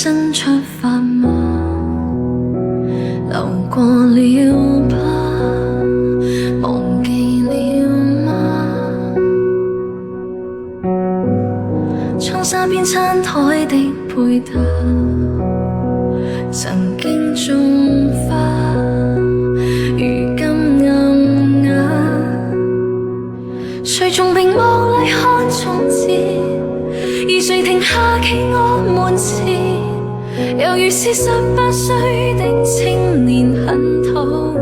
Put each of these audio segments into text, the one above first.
身出發嗎？流過了吧，忘記了嗎？窗紗邊餐台的配搭，曾經種花，如今暗啞。誰從屏幕裏看從前？而誰停下企我門前？猶如是18歲的青年，很討厭。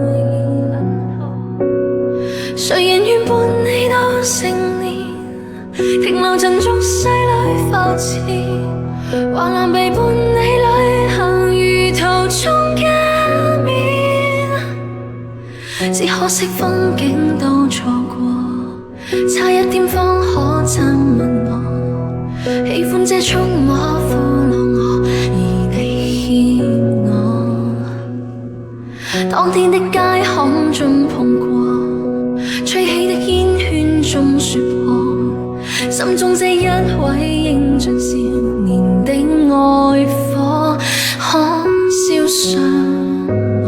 誰人願伴你到成年？停留陣俗世裏浮潛，還難陪伴你旅行，如途中加冕。只可惜風景都錯過，差一點方可親吻我。喜歡這觸摸俘虜我，而你欠我。當天的街巷中碰過，吹起的煙圈中說破，心中這一位英俊少年的愛火，可燒傷我。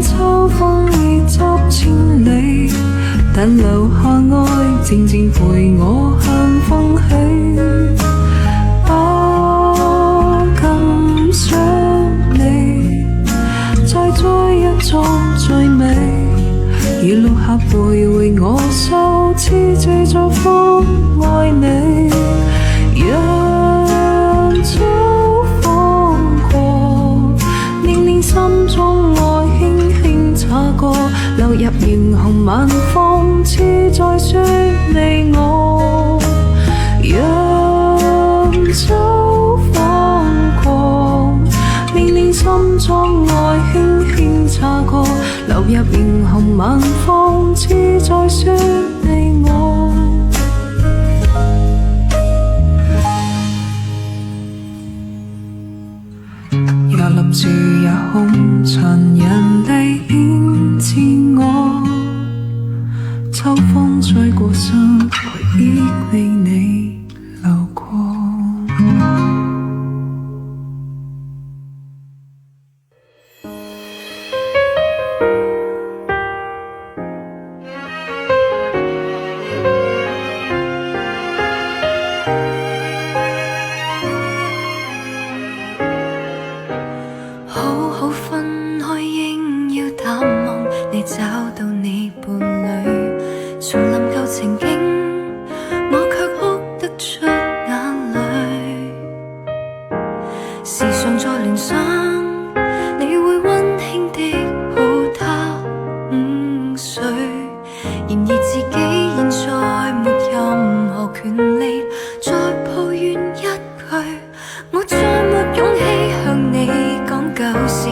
秋風已執千里。但留下愛，靜靜陪我向風起。更想你，再追一遭最美，而路客徘徊我手，痴醉在方愛你。人早放過，年年心中愛輕輕擦過，流入螢紅晚風，似在說你我。人早放過，年年心中愛輕輕擦過，流入螢紅晚風，似在說你我。也立住也空，殘忍地牽制我。秋風吹過身，回憶為你流過。好好分開，應要淡忘你，找到你伴侶，重臨舊情景，我卻哭得出眼淚。時常在聯想，你會溫馨地抱他午睡，然而自己現在沒任何權利再抱怨一句，我再沒勇氣向你講舊事，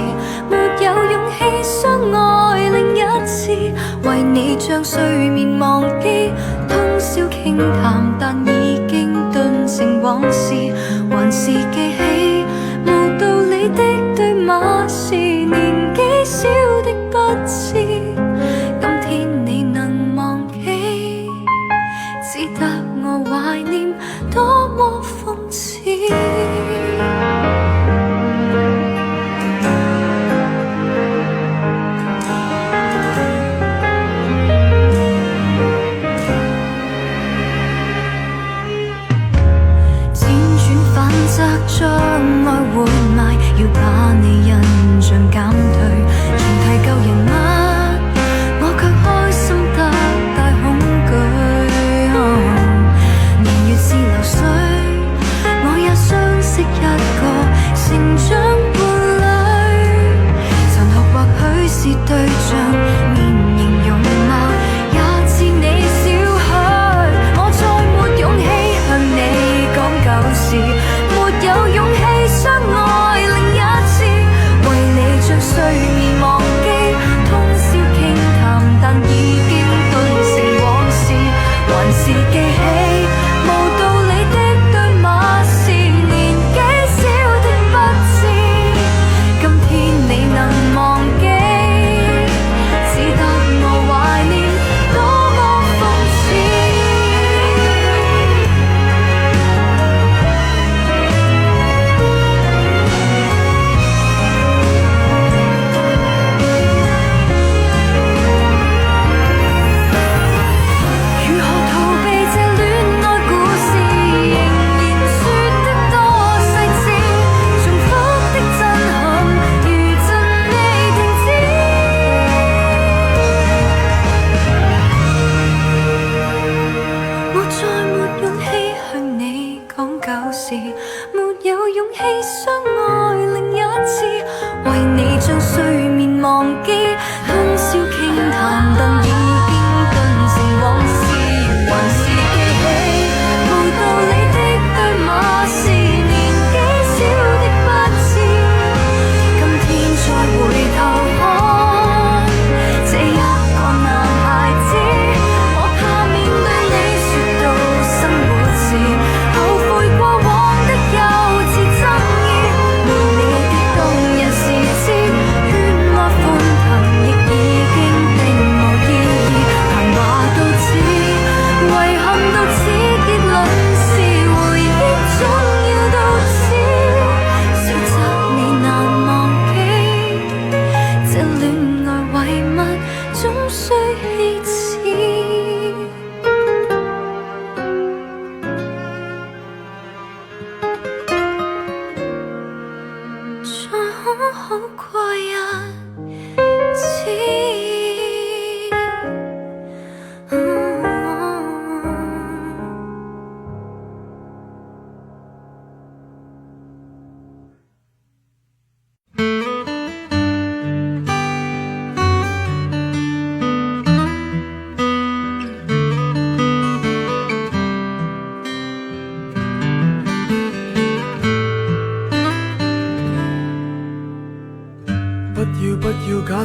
沒有勇氣相愛另一次，為你將睡眠忘記，通宵傾談，但已經頓成往事，還是記起無道理的對罵是年紀小的不知，今天你能忘記，只得我懷念，多麼諷刺。再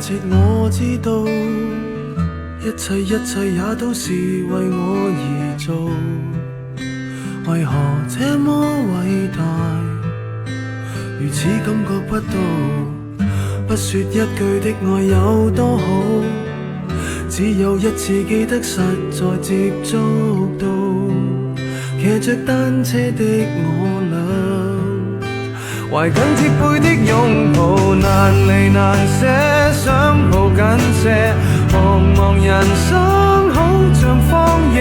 實我知道，一切也都是為我而做。為何這麼偉大，如此感覺不到？不說一句的愛有多好，只有一次記得實在接觸到。騎着單車的我倆，懷緊貼背的擁抱，難離難捨，想抱緊些。茫茫人生好像荒野，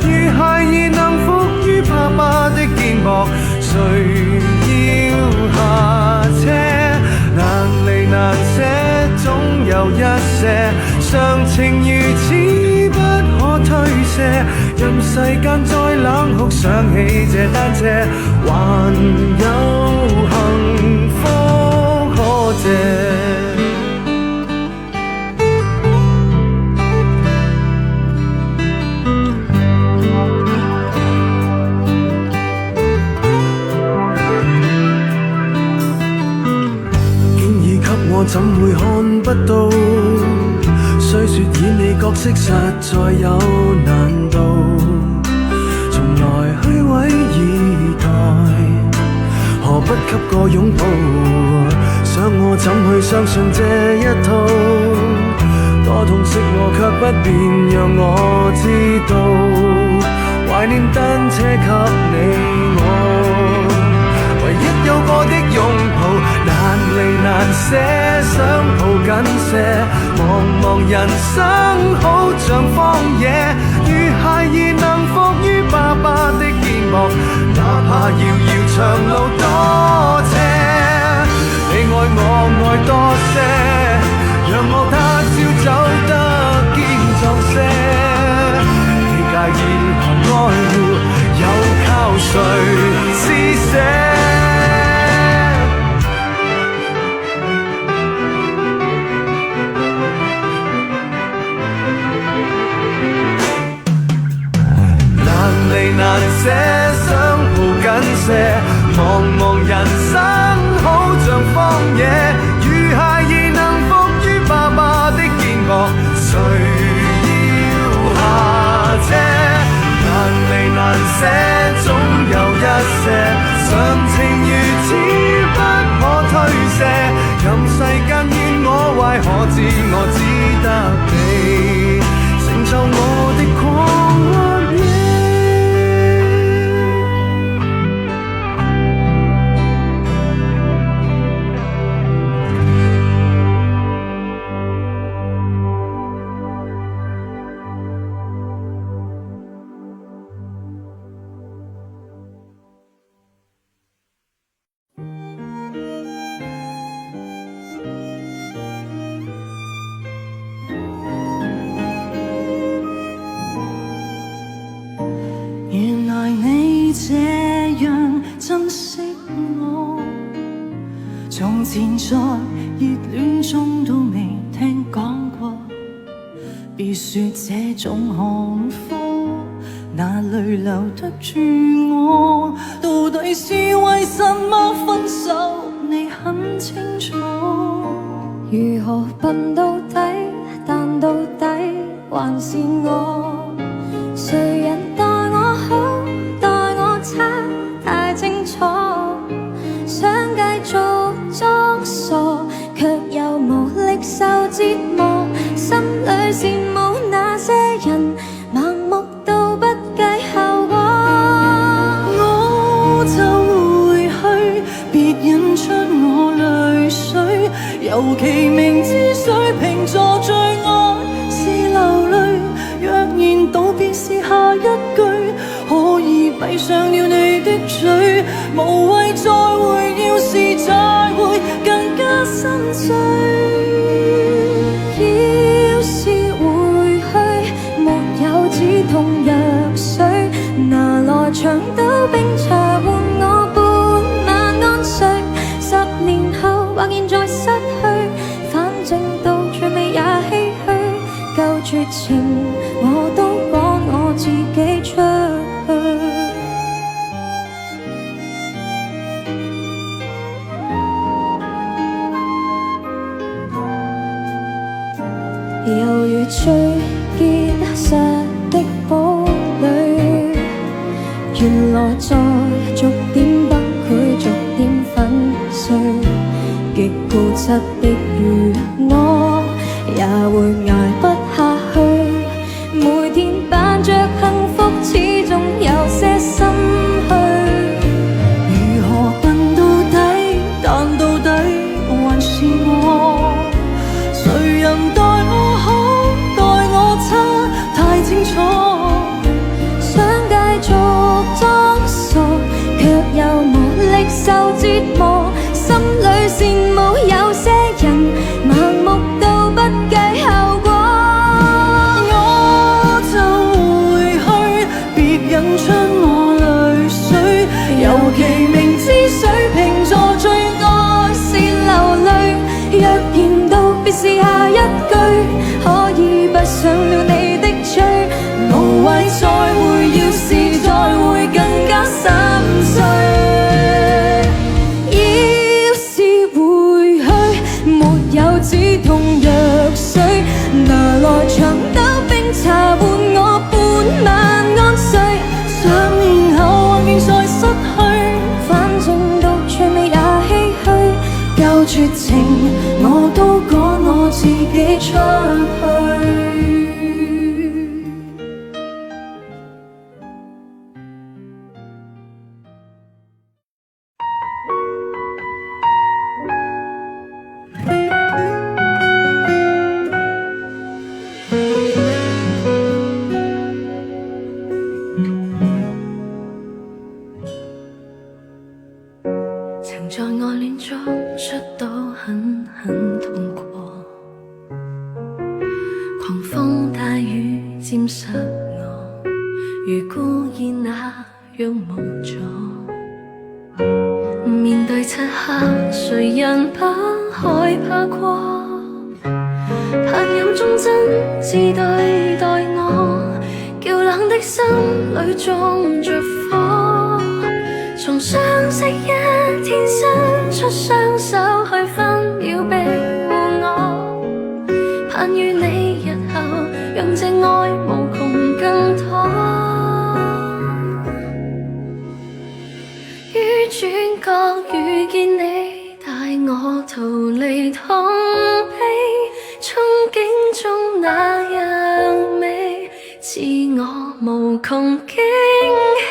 如孩兒能伏於爸爸的肩膊，誰要下車？難離難捨，總有一些常情如此不可推卸。任世間再冷酷，想起這單車，還有幸福可借。我怎會看不到？雖說演你角色實在有難度，從來虛偽以待，何不給個擁抱？想我怎去相信這一套？多痛惜我卻不便讓我知道，懷念單車給你我。唯一有過的擁抱，難離難捨，想抱緊些。茫茫人生好像荒野，如孩兒能伏於爸爸的肩膊，哪怕遙遙長路多斜。你愛我愛多些，讓我他朝走得堅壯些。你介意和愛護，又靠誰施捨？難捨，想抱緊些。茫茫人生好像荒野，如孩兒能伏於爸爸的肩膊，誰要下車？難離難捨，總有一些常情如此不可推卸。任世間怨我壞，可知我只得你成就我的狂熱夜。原來你這樣珍惜我，從前在熱戀中都未聽講過。別說這種幸福，哪裏留得住我？到底是為什麼分手？你很清楚。如何笨到底，但到底還是我。誰人待我好，待我差，太清楚。想繼續裝傻，卻又無力受折磨。心裏羨慕那些人，盲目到不計後果。我就回去，別引出我淚水。尤其明知水瓶座最愛是流淚。若然道別是下一句，可以閉上了你的嘴，無謂再會，要是再會更加心碎。要是回去，沒有止痛藥水，拿來長島冰茶換我半晚安睡。10年後或現在失去，反正到最尾也唏噓。夠絕情我都趕我自己出去。最結實的堡壘，原來在逐點崩潰、逐點粉碎，極固執的如我也會捱不下去。每天扮着幸福，始終有些心虛。如何笨到底，但到底還是我。誰人待我好，待我差，太清楚。想繼續裝傻，卻又無力受折磨。心裏羨慕有些人盲目到不計後果。我就回去，別引出我淚水。尤其明知水瓶座最愛是流淚，若然到別是下一句，可以不想了你的罪，無謂再會，要是再會更加心碎。要是回去，沒有止痛藥水，拿來長兜冰茶換我半晚安睡。想念後或現在失去，反正到最尾也唏噓，夠絕情我都趕我自己出去。曾在愛戀中摔倒，狠狠痛過，狂風大雨沾濕我，如孤燕那樣無助。面對漆黑，誰人不害怕過？盼有忠真摯對待我，叫冷的心裏種着火。從相識一天伸出雙手去分秒庇護我，盼與你日後讓這愛無窮更多。於轉角遇見你，帶我逃離痛悲，憧憬中那樣美，賜我無窮驚喜。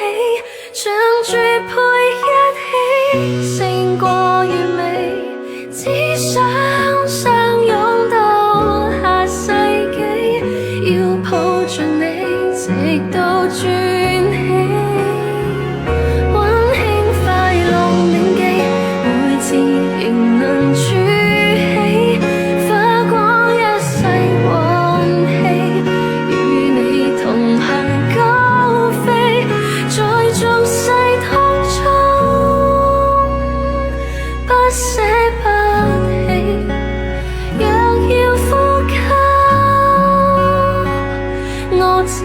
像絕配一起，勝過完美，只想相擁到下世紀，要抱着你直到轉起。溫馨快樂銘記，每次仍能儲起，花光一世運氣，與你同行高飛，在眾世當中不捨不棄。若要呼吸，我知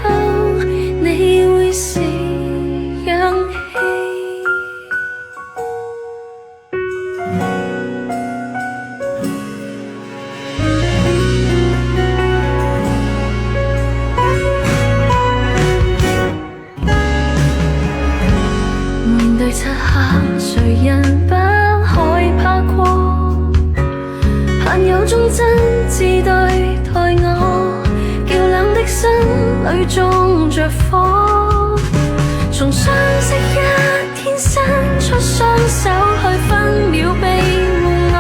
道你會是氧氣。面對漆黑，誰人不害怕過？盼有忠真摯對待我，叫冷的心裏種着火。從相識一天伸出雙手去分秒庇護我，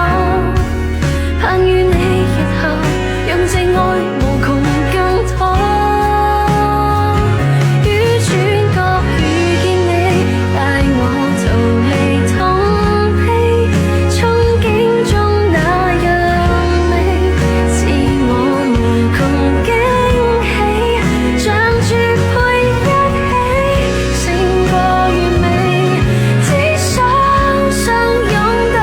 盼與你日後讓這愛無窮更多。於轉角遇見你，帶我逃離痛悲，憧憬中那樣美，賜我無窮驚喜。像絕配一起，勝過完美，只想相擁到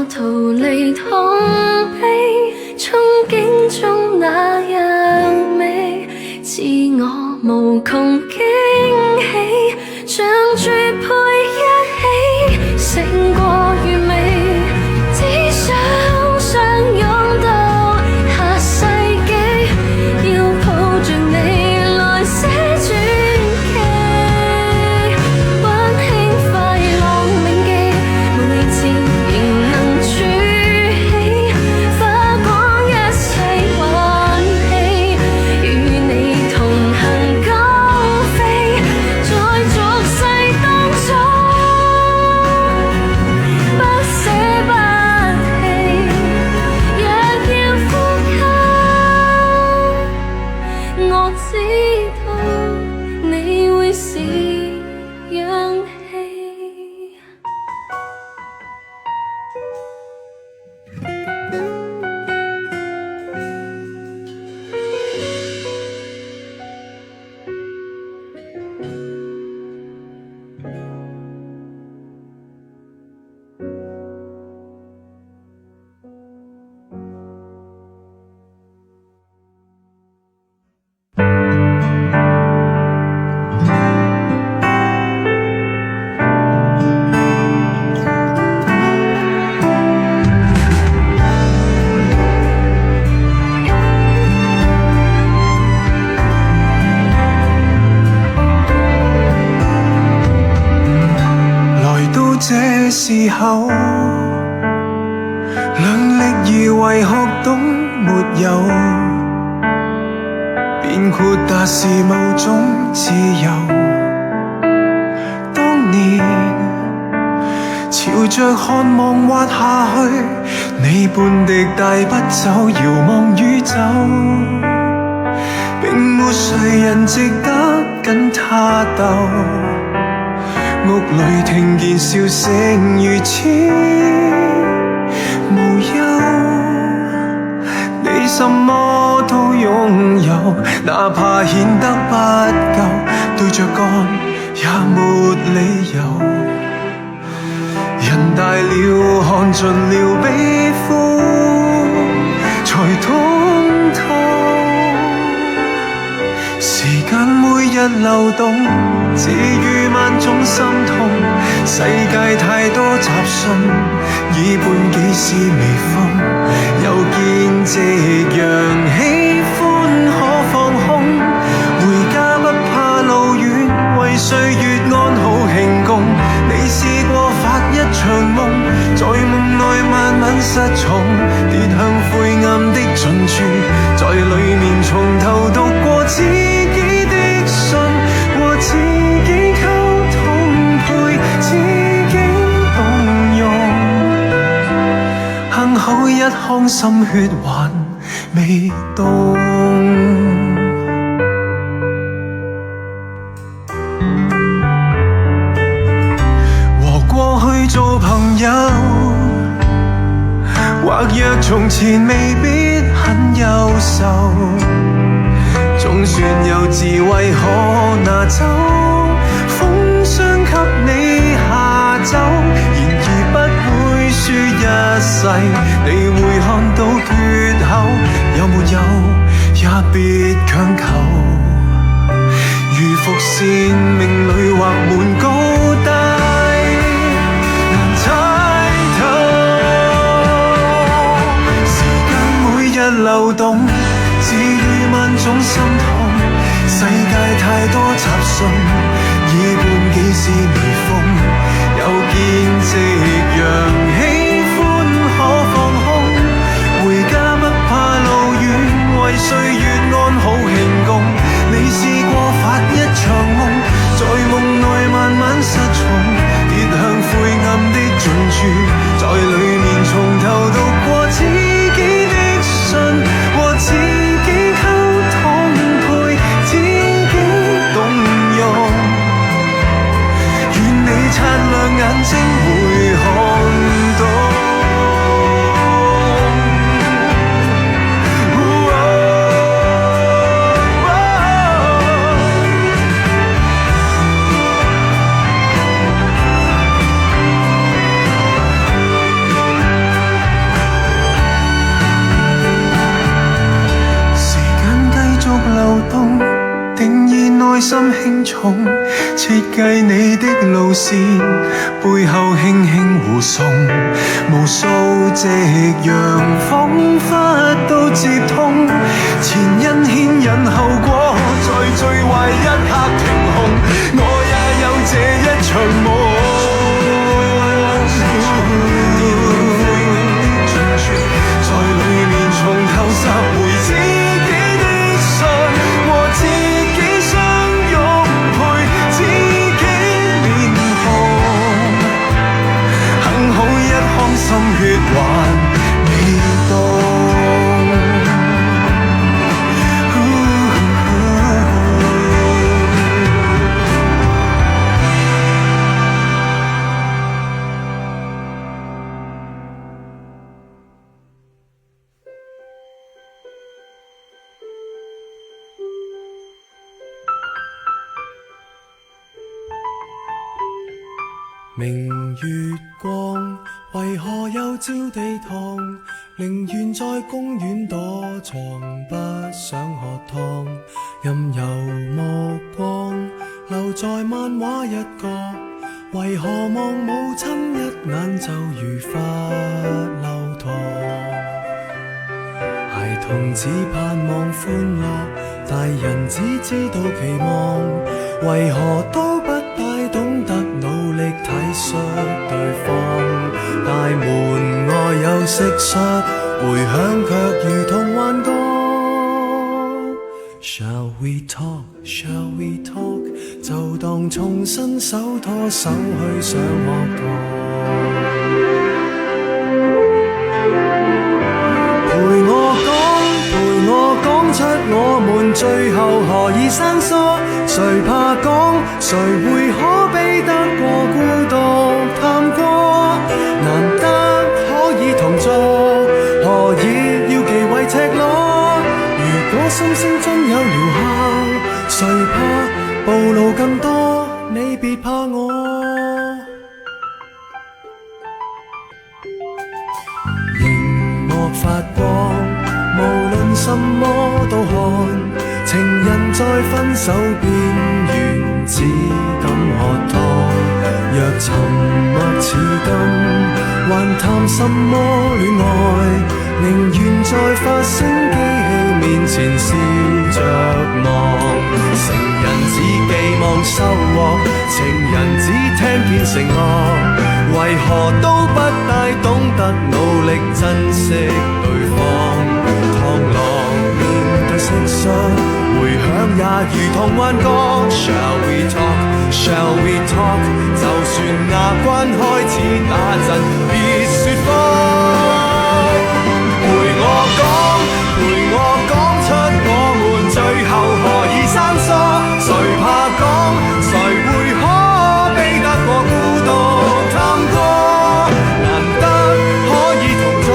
我逃離痛悲，憧憬中那樣美，賜我無窮驚喜，像絕配一起，勝過完美，只想相擁到下世紀，要抱着你來寫傳奇，溫馨快樂銘記，無你前仍能儲起，花光一切運氣，與你同行高飛，在俗世當中不捨不棄，若要呼吸，我知道你會是氧氣。來到這時候，量力而為學懂沒有，便豁達是某種自由。當年朝着渴望滑下去，你半滴帶不走，遙望宇宙，並沒誰人值得跟他鬥。屋裏聽見笑聲如此無憂，你什麼都擁有，哪怕顯得不夠，對着幹也沒理由。人大了，看盡了悲歡，才通透。時間每日流動，只餘萬種心痛。世界太多雜訊，耳畔幾絲微風。又見夕陽喜歡可放空，回家不怕路遠，為歲月安好慶功。你試過發一場夢，在夢內慢慢失重，跌向灰暗的盡處，在裡面從頭讀過自己的信，和自己溝通，陪自己動容。幸好一腔心血還未凍。做朋友，或若從前未必很優秀，總算有智慧可拿走，風霜給你下走。然而不會輸一世，你會看到缺口，有沒有也別強求。如伏線命裏畫滿高低，流動，只餘萬種心痛。世界太多雜訊，耳畔幾絲微風。又見夕陽喜歡可放空，回家不怕路遠，為歲月安好慶功。你試過發一場夢，在夢內慢慢失重，跌向灰暗的盡處，在裡面從頭讀過自己的和自己溝通，陪自己動容。願你親先，背後輕輕護送，無數夕陽彷彿都接通，前因牽引後果，在最壞一刻停控，我也有這一場夢。在裏面從頭拾回自己的信和自己相擁，配自己臉紅。幸好一腔心血還未凍。明月光，為何又照地堂？寧願在公園躲藏，不想喝湯。任由目光留在漫畫一角，為何望母親一眼就如發流糖？孩童只盼望歡樂，大人只知道期望，為何都不大懂得努力體恤對方？大門外有蟋蟀，回響卻如同幻覺。Shall we talk? Shall we talk? 就當重新手拖手去上學堂。陪我講出我們最後何以生疏，誰怕講，誰會可比得過孤獨探過？難得可以同坐，何以要忌諱赤裸？如果心聲真有療效，誰怕暴露更多？你別怕我。熒幕發光，無論什麼都看，情人在分手邊緣只敢喝湯。若沉默似金，還談什麼戀愛？寧願在發聲機器面前笑着望。成人只寄望收穫，情人只聽見承諾，為何都不大懂得努力珍惜對方？螳螂面對蟋蟀，回響也如同幻覺。Shall we talk? Shall we talk? 就算牙關開始打震，別說謊。陪我講出我們最後何以生疏，誰怕講，誰會可比得過孤獨探過？難得可以同坐，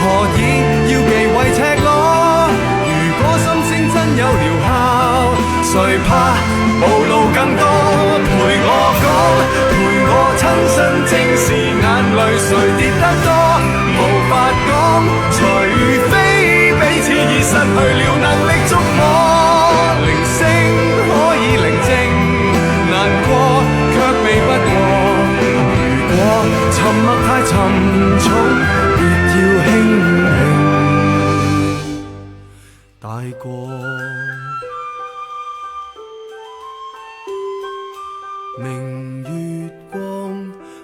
何以要忌諱赤裸？如果心聲真有療效，誰怕暴露更多？陪我講，陪我親身正視眼淚誰跌得多，無法講，除非彼此已失去了能力觸摸。鈴聲可以寧靜，難過卻避不過。如果沉默太沉重，別要輕輕帶過。明月光，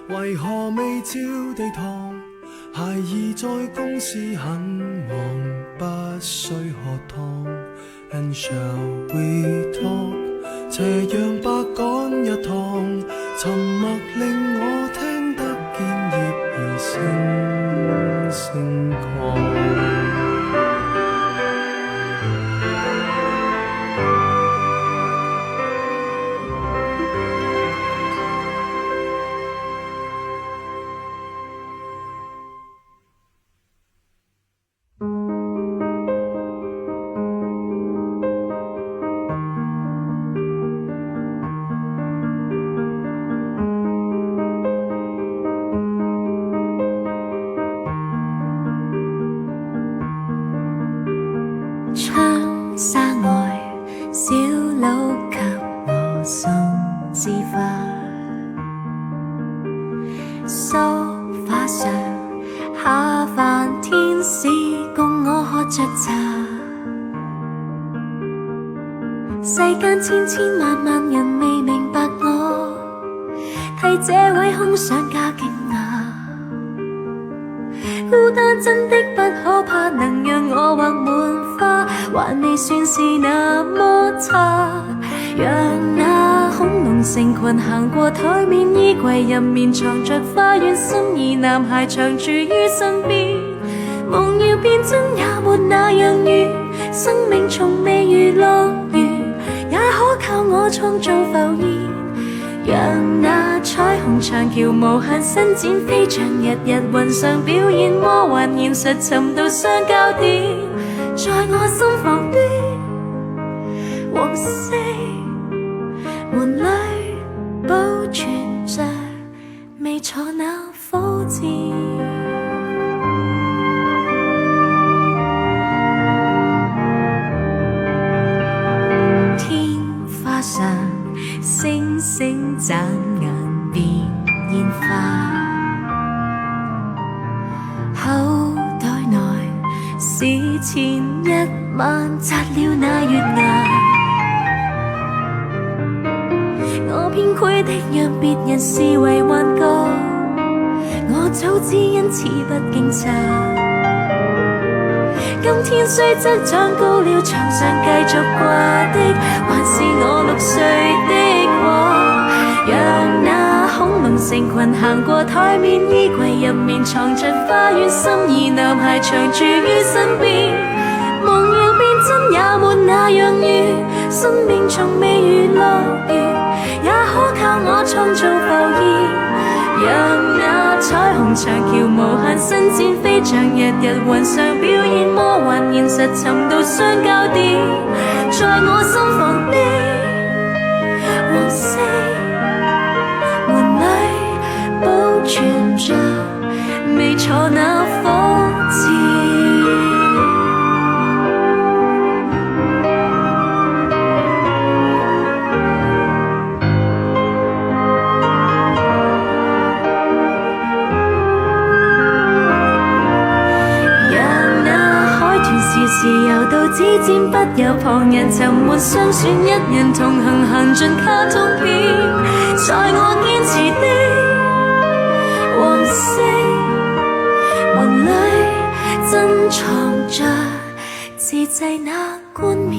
為何未照地堂？孩兒在公司很忙，不需喝湯。And shall we talk？ 斜陽白趕一趟，沉默令我聽得見葉兒聲聲降。梳化上，下凡天使共我喝着茶。世間千千萬萬人未明白我，替這位空想加驚訝。孤單真的不可怕，能讓我畫滿花，還未算是那麼差。讓那恐龍成群行過台面，衣櫃入面藏着花園，心儀男孩長住於身邊。夢要變真也沒那樣易，生命從未如樂園，也可靠我創造浮現。讓那彩虹長橋無限伸展，飛翔日日雲上表演，魔幻現實尋到相交點，在我心房的黃色門裏保存着未坐那火箭。天花上星星眨眼變煙花，口袋內是前一晚摘了那月牙。我偏虧的讓別人視為幻覺，我早知因此不驚詫。今天雖則長高了，牆上繼續掛的還是我6歲的畫。讓那恐龍成群行過台面，衣櫃入面藏着花園，心儀男孩長住於身邊。夢要變真也沒那樣易，生命從未如樂園，也可靠我創造浮現。讓那彩虹長橋無限伸展，飛翔日日雲上表演，魔幻現實尋到相交點，在我心房的黃色門裏保存着未坐那火箭。時游到指尖，不由旁人沉沒雙選，一人同行行盡卡通片，在我堅持的黃色門裏珍藏着自製那冠冕。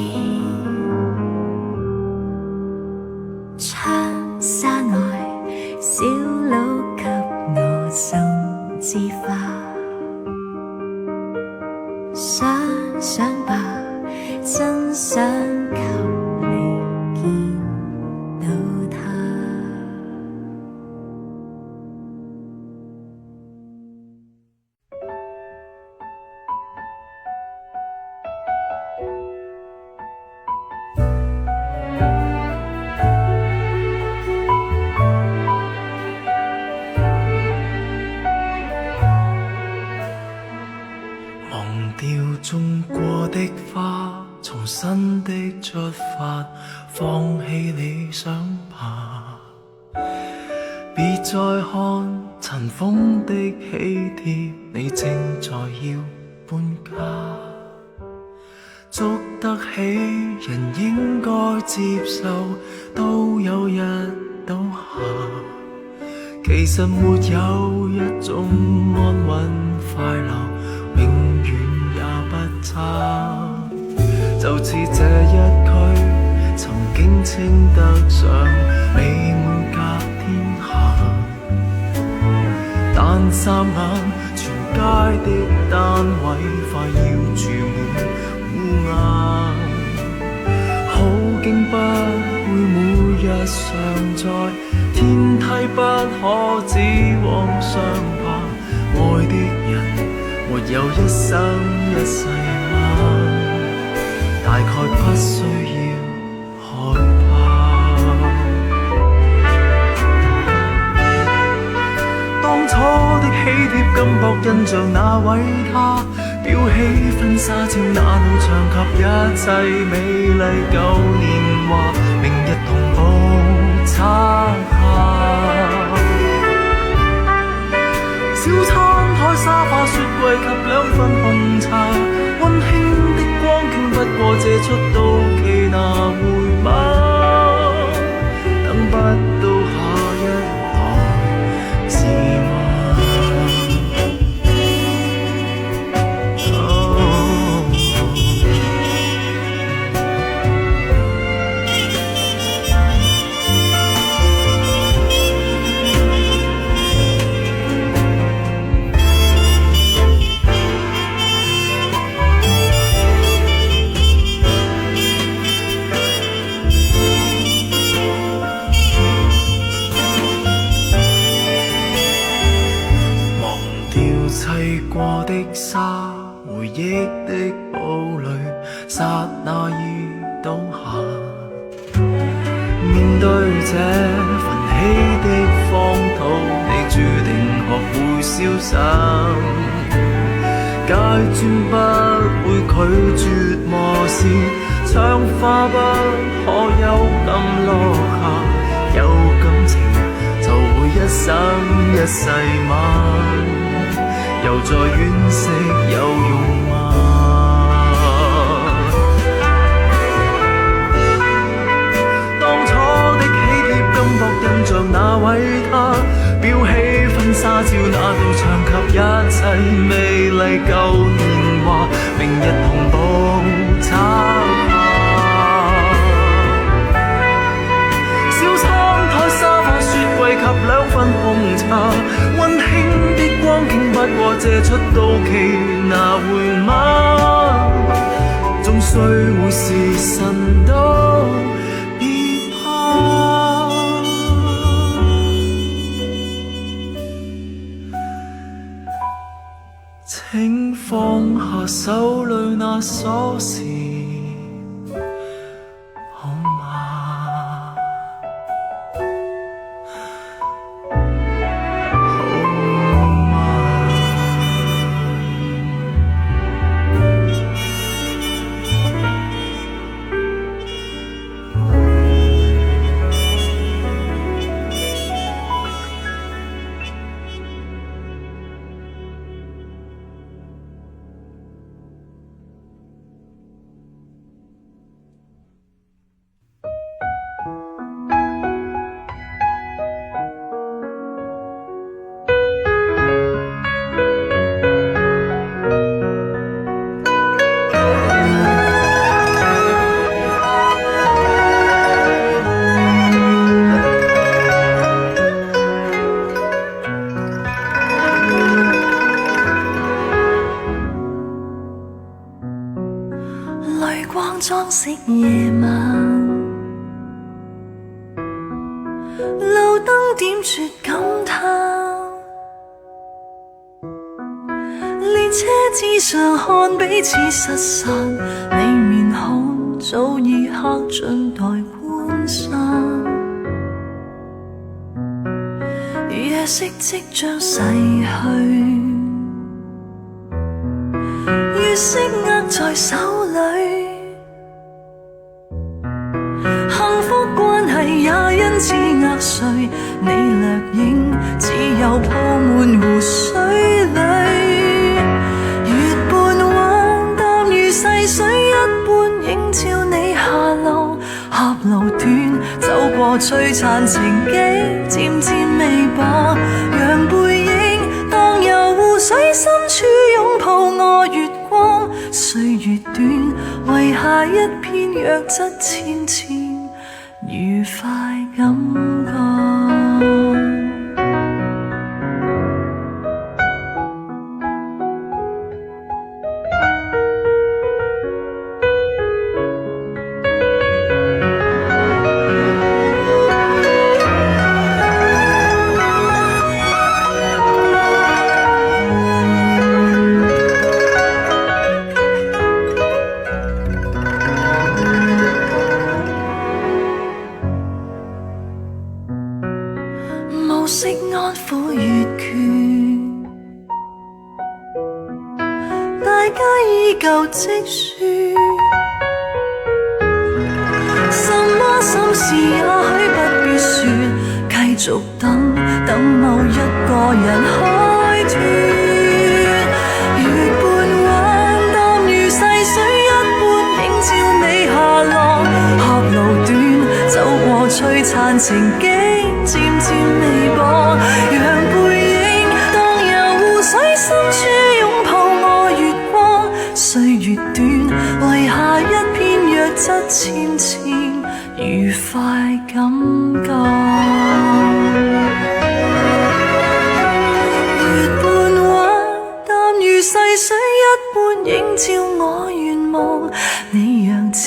窗紗外小佬給我送枝花，想吧，真想給你見到他。忘掉種過的花，重新的出發，放棄理想吧。別再看塵封的喜帖，你正在要搬家。捉得起人應該接受，都有日倒下。其實沒有一種安穩快樂永遠也不差，就似這一區曾經稱得上美滿隔天下，但霎眼全街的單位快要住滿烏鴉，好景不會每日常在，天梯不可只往上爬，愛的人沒有一生一世嗎？大概不需要害怕。當初的喜帖金箔印象那位他，裱起婚紗照那路長及一切美麗舊年華，明日同步擦下。惠及兩份紅茶，溫馨的光景不過這出到期拿回嗎？等不到下一代是嗎？砌過的沙，回憶的堡壘，剎那已倒下。面對這焚起的荒土，你注定學會瀟灑。階磚不會拒絕磨蝕，窗花不可有咁落下。有感情就會一生一世嗎？又再惋惜有用嗎？當初的喜帖金箔印着那位他，裱起婚紗照那道牆及一切美麗舊年華，明日同步拆下。小餐台沙發雪櫃及兩份紅茶，溫馨的光景不過這出到期拿回嗎？終須會是神都別怕，請放下手裏那鎖匙好嗎？淚光裝飾夜晚，路燈點綴感嘆，列車之上看彼此失散，你面孔早已刻進待觀賞，夜色即將逝去，月色握在手裏，幸福關係也因此壓碎，你掠影只有鋪滿湖水裏，月半彎淡如細水一般映照你下路，狹路短走過璀璨情景，漸漸微薄，讓背影蕩遊湖水深處擁抱我月光，歲月短，遺下一片弱質纖纖愉快感覺。無色安撫月缺，大家依舊積雪，什麼心事也許不必說，繼續等，等某一個人開脫。但情景漸漸微薄，讓背影蕩遊湖水深處擁抱我月光。歲月短，遺下一片弱質纖纖愉快感覺。月半畫淡如細水一般映照我願望，你樣子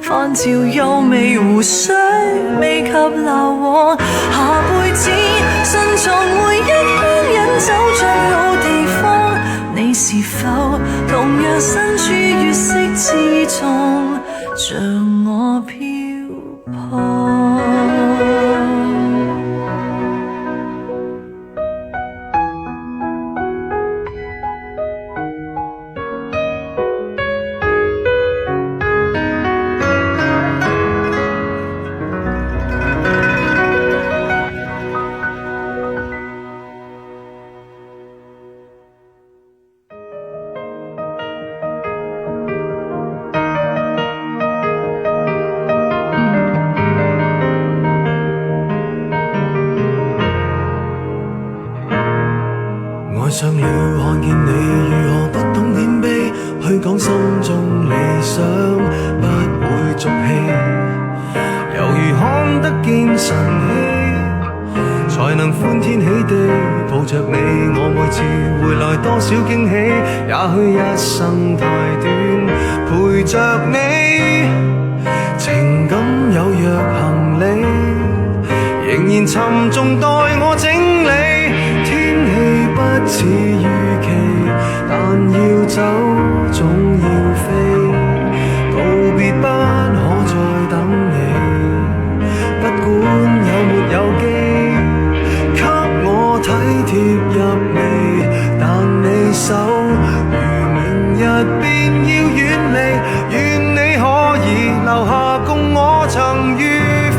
泛潮又未湖水，未及流往。下輩子順從回憶牽引走進老地方，你是否同樣身處月色之中，像我漂泊？愛上了看見你如何不懂謙卑，去講心中理想不會俗氣，猶如看得見晨曦，才能歡天喜地抱着你。我每次回來多少驚喜，也許一生太短，陪着你，情感有若行李，仍然沉重待我整理。不似預期，但要走總要飛，告別不可再等你，不管有沒有機，給我體貼入微，但你手如明日便要遠離，願你可以留下共我曾愉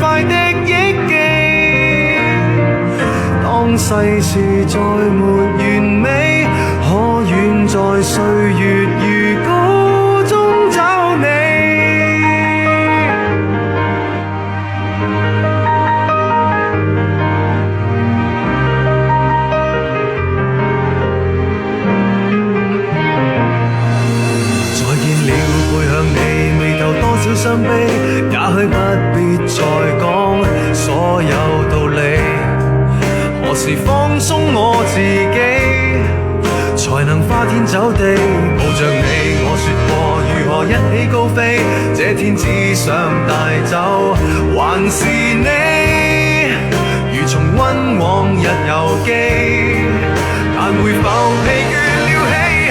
快的憶記。當世事再沒完美，可願在歲月如歌中找你？再見了，背向你，眉頭多少傷悲，也許不必再講所有道理。何時放鬆我自己，才能花天酒地抱着你？我說過如何一起高飛，這天只想帶走還是你，如重溫往日遊記，但會否疲倦了嬉戲？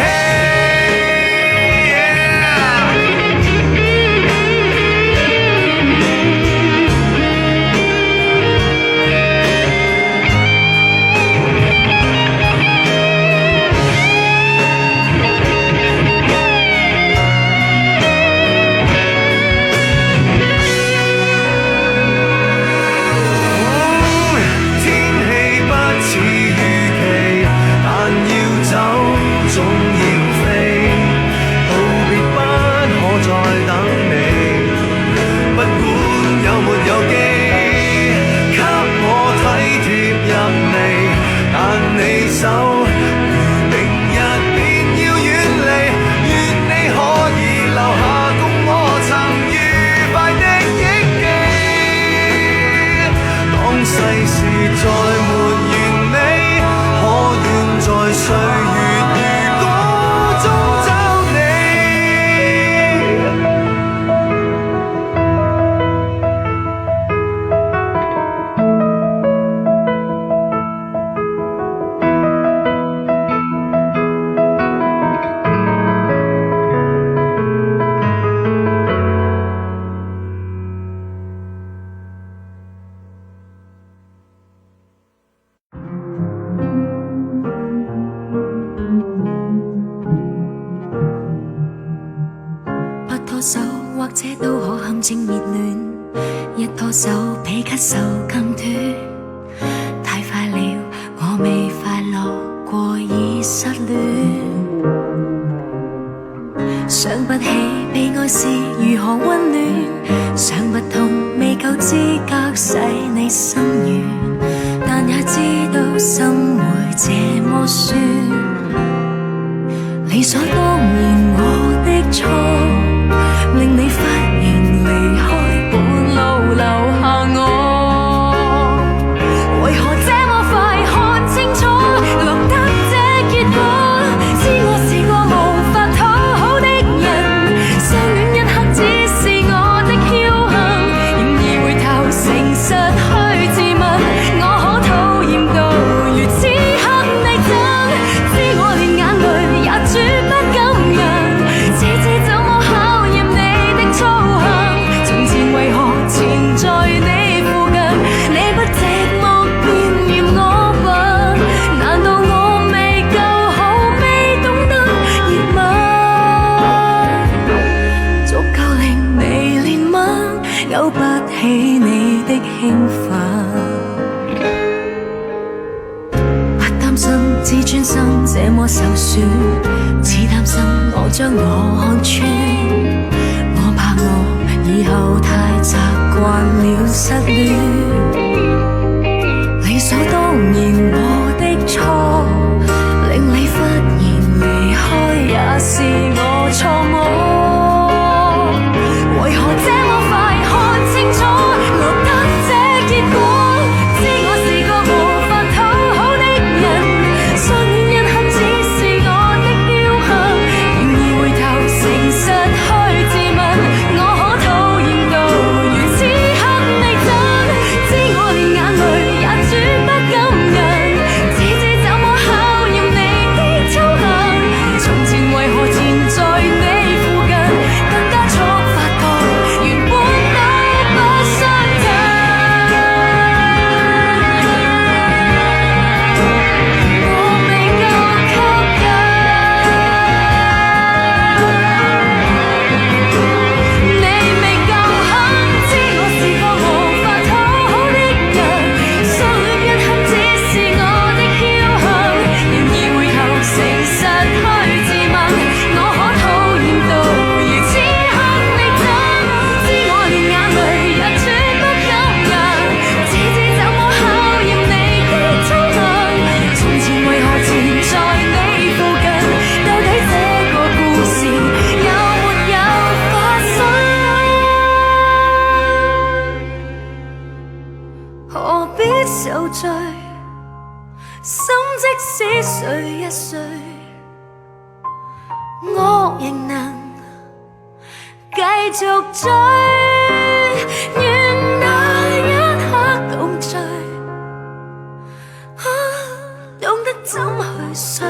想不起被愛是如何溫暖，想不通未夠資格使你心軟，但也知道心會這麼酸。理所當然我的錯，令你忽然離開，半路留下我。為何這麼快看清楚，落得這結果？知我是個無法討好的人，相戀一刻只是我的僥倖，然而回頭誠實去自問，我可討厭到如此刻你憎，知我連眼淚也絕不敢讓，這怎麼考驗你的操行？從前為何纏在你附近，你不寂寞便嫌我笨？難道我未夠好，未懂得熱吻，足夠令你憐憫，勾不起你的興奮。不擔心自尊心這麼受損，只擔心我將我看穿。我怕我以後太習慣了失戀，理所當然我的錯，令你忽然離開也是我錯誤。為何這麼快看清楚，落得這結果？知我是個無法討好的人，相戀一刻只是我的僥倖，然而回頭誠實去自問，我可討厭到如此刻你憎，知我連眼淚也絕不敢讓，這怎麼考驗你的操行？從前為何纏在你附近，更加速發覺原本都不相襯。我未夠吸引，你未夠狠，知我是個無法討好的人，相戀一刻只是我的僥倖，然而回頭誠實去自問，我可討厭到如此刻你憎，知我連眼淚也絕不敢讓，這怎麼考驗你的操行？從前為何纏在你附近，到底這個故事有沒有發生？何必受罪？心即使碎一碎，我仍能繼續追。願那一刻共醉，懂得怎去睡。